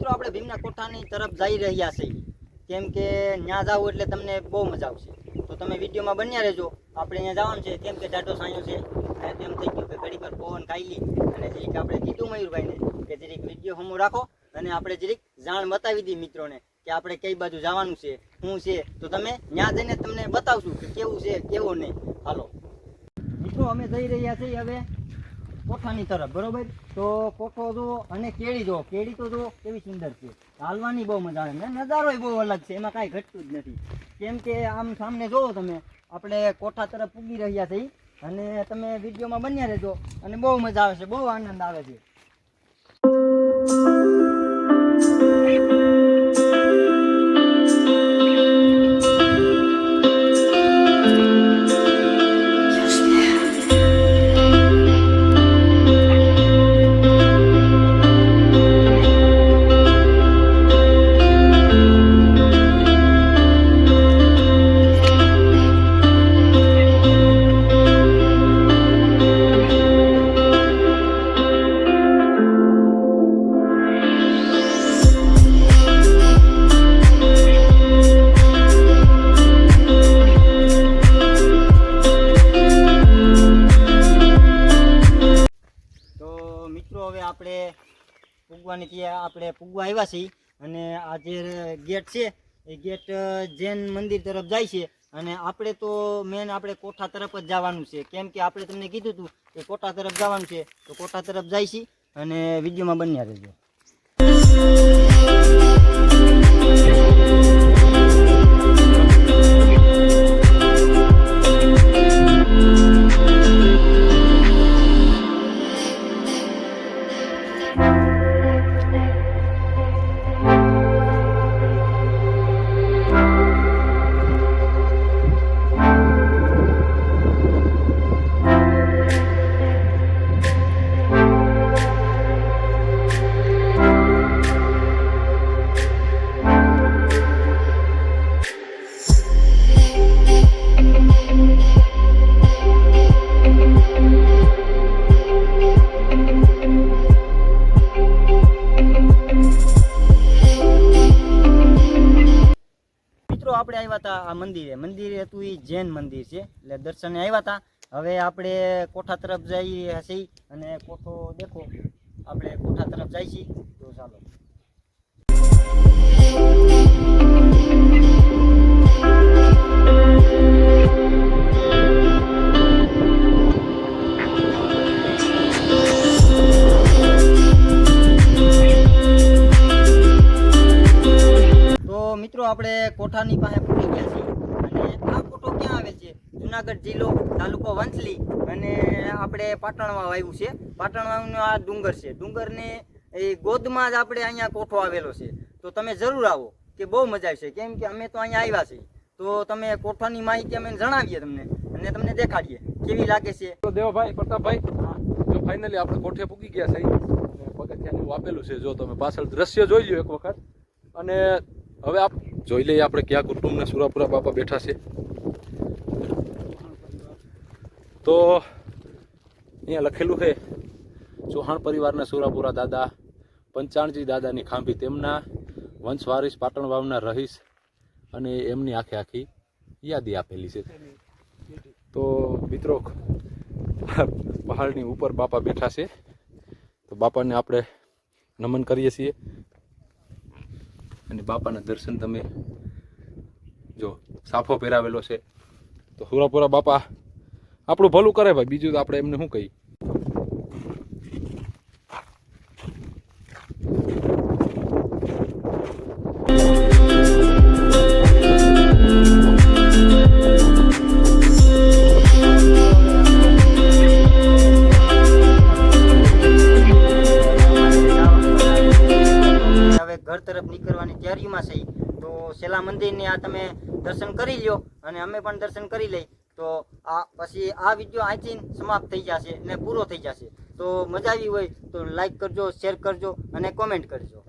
મિત્રો આપણે ભીમના કોઠાની તરફ જઈ રહ્યા છીએ, કેમ કે ત્યાં જાવ એટલે તમને બહુ મજા આવશે. તો તમે વિડીયોમાં બન્યા રહેજો. આપણે અહીંયા જવાનું છે, કેમ કે જાડો સાંયો છે અને તેમ થઈ ગયું કે ઘડી પર પવન ખાઈ લી અને જરીક આપણે કીધું મયુરભાઈને કે જરીક વિડીયો હમું રાખો અને આપણે જરીક જાણ બતાવી દી મિત્રોને કે આપણે કઈ બાજુ જવાનું છે, શું છે. તો તમે ત્યાં જઈને તમને બતાવશું કે કેવું છે કેવું નહીં. હાલો મિત્રો, અમે જઈ રહ્યા છીએ હવે કોઠાની તરફ, બરોબર. તો કોઠો જુઓ અને કેળી જુઓ. કેળી તો જુઓ કેવી સુંદર છે, હાલવાની બહુ મજા આવે ને નજારો બહુ અલગ છે, એમાં કાંઈ ઘટતું જ નથી. કેમ કે આમ સામને જુઓ તમે, આપણે કોઠા તરફ પૂગી રહ્યા છીએ અને તમે વિડીયોમાં બન્યા રહેજો અને બહુ મજા આવે છે, બહુ આનંદ આવે છે. આપણે પૂગવાની ત્યાં આપણે પૂગવા આવ્યા છીએ અને આ જે ગેટ છે એ ગેટ જૈન મંદિર તરફ જાય છે અને આપણે તો મેન આપણે કોઠા તરફ જ જવાનું છે, કેમ કે આપણે તમને કીધું હતું કે કોઠા તરફ જવાનું છે. તો કોઠા તરફ જાય છે અને વિડીયોમાં બન્યા રહેજો. આપણે આવ્યા હતા આ મંદિરે હતું એ જૈન મંદિર છે, એટલે દર્શને આવ્યા હતા. હવે આપણે કોઠા તરફ જઈએ છીએ અને કોઠો દેખો, આપણે કોઠા તરફ જાય છીએ. તો ચાલો. મિત્રો આપણે કોઠાની પાસે પહોંચી ગયા છીએ અને આ કોઠો ક્યાં આવે છે? જુનાગઢ જિલ્લો, તાલુકો વંથલી અને આપણે પાટણમાં આવ્યું છે. પાટણમાં આ ડુંગર છે, ડુંગરને એ ગોદમાં જ આપણે અહીંયા કોઠો આવેલો છે. તો તમે જરૂર આવો, કે બહુ મજા આવશે, કેમ કે અમે તો અહીંયા આવ્યા છીએ. તો તમે કોઠાની માહિતી અમે જણાવીએ તમને અને તમને દેખાડીએ કેવી લાગે છે. તો દેવાભાઈ, પ્રતાપભાઈ, જો ફાઇનલી આપણે કોઠે પૂગી ગયા છે. પગથિયાનું આપેલું છે, જો તમે પાછળ દ્રશ્ય જોઈ લો એક વખત. અને હવે આપ જોઈ લઈએ આપણે કયા કુટુંબના સુરાપુરા બાપા બેઠા છે. તો અહીંયા લખેલું છે ચૌહાણ પરિવારના સુરાપુરા દાદા પંચાણજી દાદાની ખાંભી, તેમના વંશવારીસ પાટણ વાવના રહીશ અને એમની આખી યાદી આપેલી છે. તો મિત્રો પહાડની ઉપર બાપા બેઠા છે, તો બાપાને આપણે નમન કરીએ છીએ અને બાપાના દર્શન તમે જો સાફો પહેરાવેલો છે. તો સુરાપુરા બાપા આપણું ભલું કરે ભાઈ, બીજું તો આપણે એમને શું કહીએ. ઘર તરફ નીકળવાની તૈયારીમાં છે. તો શેલા મંદિરની આ તમે દર્શન કરી લ્યો અને અમે પણ દર્શન કરી લઈ. તો આ પછી આ વિડીયો અહીંથી સમાપ્ત થઈ જશે ને પૂરો થઈ જશે. તો મજા આવી હોય તો લાઈક કરજો, શેર કરજો અને કોમેન્ટ કરજો.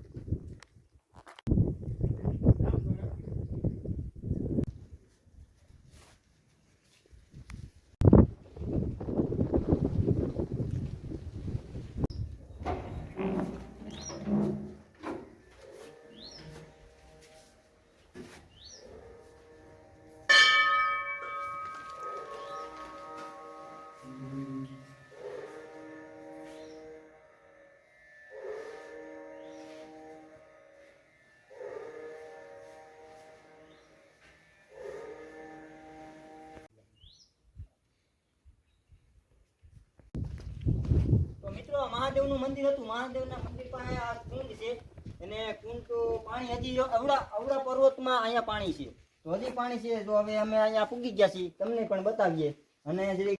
તો મિત્રો મહાદેવનું મંદિર હતું. મહાદેવના મંદિર પાસે આ કુંડ છે અને કુંડ તો પાણી હજી અવડા પર્વતમાં અહીંયા પાણી છે. તો હજી પાણી છે. તો હવે અમે અહીંયા પૂગી ગયા છીએ, તમને પણ બતાવીએ અને જરીક